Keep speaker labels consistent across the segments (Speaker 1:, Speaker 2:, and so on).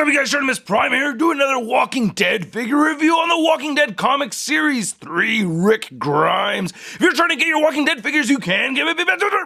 Speaker 1: up, you guys? Starting Miss Prime here, do another Walking Dead figure review on the Walking Dead comic series 3, Rick Grimes. If you're trying to get your Walking Dead figures, you can get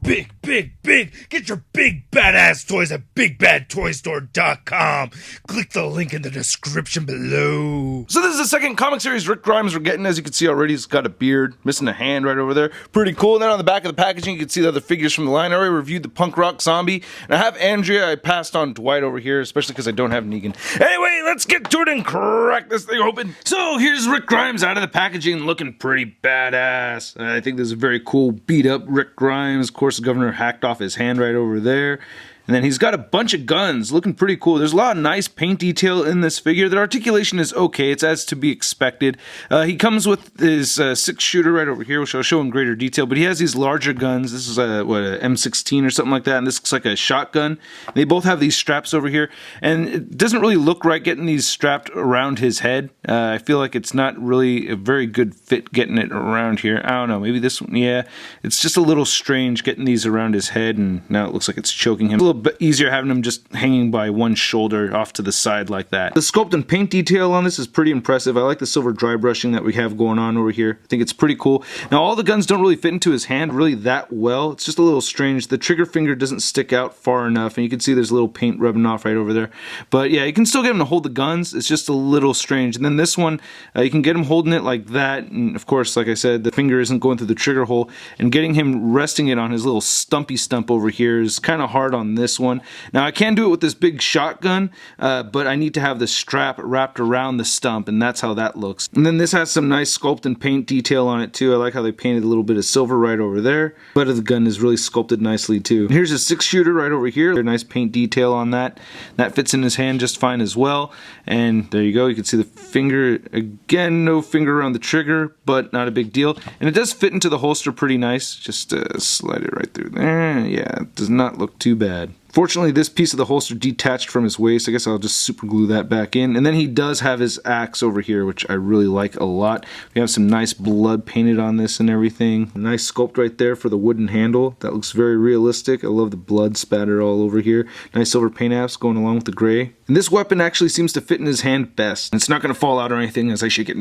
Speaker 1: big. Get your big badass toys at BigBadToyStore.com. Click the link in the description below. So this is the second comic series Rick Grimes we're getting. As you can see already, he's got a beard, missing a hand right over there. Pretty cool. And then on the back of the packaging, you can see the other figures from the line. I already reviewed the punk rock zombie, and I have Andrea. I passed on Dwight over here, especially because I don't have Negan. Anyway, let's get to it and crack this thing open. So here's Rick Grimes out of the packaging, looking pretty badass. I think this is a very cool beat up Rick Grimes. Of course, the governor hacked off his hand right over there. And then he's got a bunch of guns, looking pretty cool. There's a lot of nice paint detail in this figure. The articulation is okay. It's as to be expected. He comes with his 6-shooter right over here, which I'll show in greater detail. But he has these larger guns. This is a M16 or something like that. And this looks like a shotgun. They both have these straps over here. And it doesn't really look right getting these strapped around his head. I feel like it's not really a very good fit getting it around here. I don't know. Maybe this one, yeah. It's just a little strange getting these around his head. And now it looks like it's choking him. A little bit easier having them just hanging by one shoulder off to the side like that. The sculpt and paint detail on this is pretty impressive. I like the silver dry brushing that we have going on over here. I think it's pretty cool. Now all the guns don't really fit into his hand really that well. It's just a little strange. The trigger finger doesn't stick out far enough, and you can see there's a little paint rubbing off right over there. But yeah, you can still get him to hold the guns. It's just a little strange. And then this one, you can get him holding it like that, and of course, like I said, the finger isn't going through the trigger hole, and getting him resting it on his little stumpy stump over here is kind of hard on this one. Now I can do it with this big shotgun, but I need to have the strap wrapped around the stump, and that's how that looks. And then this has some nice sculpt and paint detail on it too. I like how they painted a little bit of silver right over there. Butt of the gun is really sculpted nicely too. Here's a 6-shooter right over here. Nice paint detail on that. That fits in his hand just fine as well. And there you go. You can see the finger again. No finger around the trigger, but not a big deal. And it does fit into the holster pretty nice. Just slide it right through there. Yeah, it does not look too bad. Fortunately, this piece of the holster detached from his waist. I guess I'll just super glue that back in. And then he does have his axe over here, which I really like a lot. We have some nice blood painted on this and everything. A nice sculpt right there for the wooden handle. That looks very realistic. I love the blood spatter all over here. Nice silver paint apps going along with the gray. And this weapon actually seems to fit in his hand best. It's not going to fall out or anything as I shake it.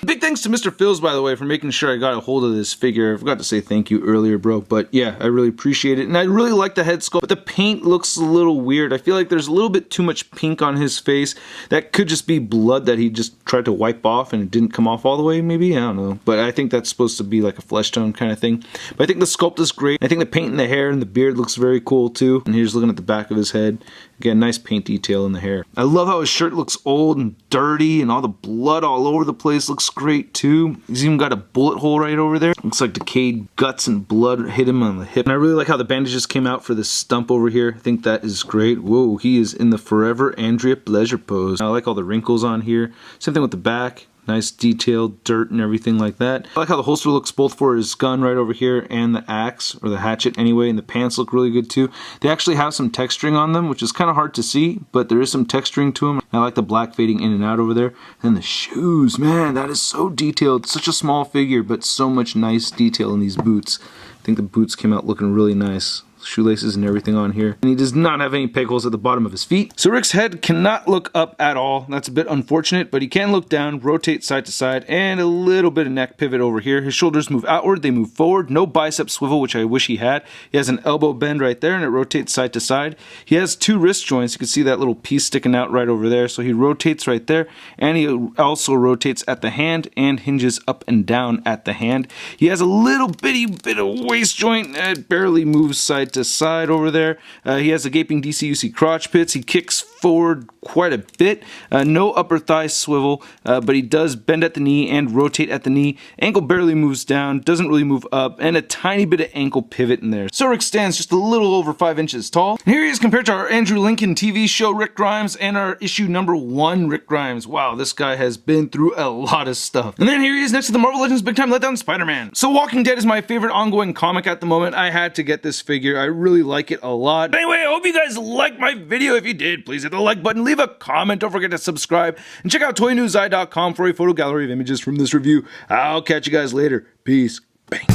Speaker 1: Big thanks to Mr. Phils, by the way, for making sure I got a hold of this figure. I forgot to say thank you earlier, bro. But yeah, I really appreciate it. And I really like the head sculpt. But the paint looks a little weird. I feel like there's a little bit too much pink on his face. That could just be blood that he just tried to wipe off and it didn't come off all the way, maybe? I don't know. But I think that's supposed to be like a flesh tone kind of thing. But I think the sculpt is great. I think the paint in the hair and the beard looks very cool too. And here's looking at the back of his head. Again, nice paint detail in the hair. I love how his shirt looks old and dirty and all the blood all over the place looks great too. He's even got a bullet hole right over there. Looks like decayed guts and blood hit him on the hip. And I really like how the bandages came out for this stump over here. I think that is great. Whoa, he is in the forever Andrea pleasure pose. I like all the wrinkles on here. Same thing with the back. Nice detailed dirt and everything like that. I like how the holster looks both for his gun right over here and the axe, or the hatchet anyway, and the pants look really good too. They actually have some texturing on them, which is kind of hard to see, but there is some texturing to them. I like the black fading in and out over there. And the shoes, man, that is so detailed. Such a small figure, but so much nice detail in these boots. I think the boots came out looking really nice. Shoelaces and everything on here. And he does not have any peg holes at the bottom of his feet. So Rick's head cannot look up at all. That's a bit unfortunate, but he can look down, rotate side to side, and a little bit of neck pivot over here. His shoulders move outward, they move forward. No bicep swivel, which I wish he had. He has an elbow bend right there, and it rotates side to side. He has 2 wrist joints. You can see that little piece sticking out right over there. So he rotates right there, and he also rotates at the hand and hinges up and down at the hand. He has a little bitty bit of waist joint. It barely moves side to side over there. He has a gaping DCUC crotch pits. He kicks forward quite a bit. No upper thigh swivel, but he does bend at the knee and rotate at the knee. Ankle barely moves down, doesn't really move up, and a tiny bit of ankle pivot in there. So Rick stands just a little over 5 inches tall. And here he is compared to our Andrew Lincoln TV show Rick Grimes and our issue number 1 Rick Grimes. Wow, this guy has been through a lot of stuff. And then here he is next to the Marvel Legends Big Time Letdown Spider-Man. So Walking Dead is my favorite ongoing comic at the moment. I had to get this figure. I really like it a lot. But anyway, I hope you guys liked my video. If you did, please hit the like button, leave a comment, don't forget to subscribe, and check out toynewseye.com for a photo gallery of images from this review. I'll catch you guys later. Peace. Bang.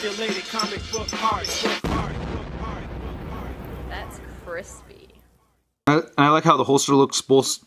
Speaker 2: articulated comic book art.
Speaker 3: That's crispy.
Speaker 4: I like how the holster looks both.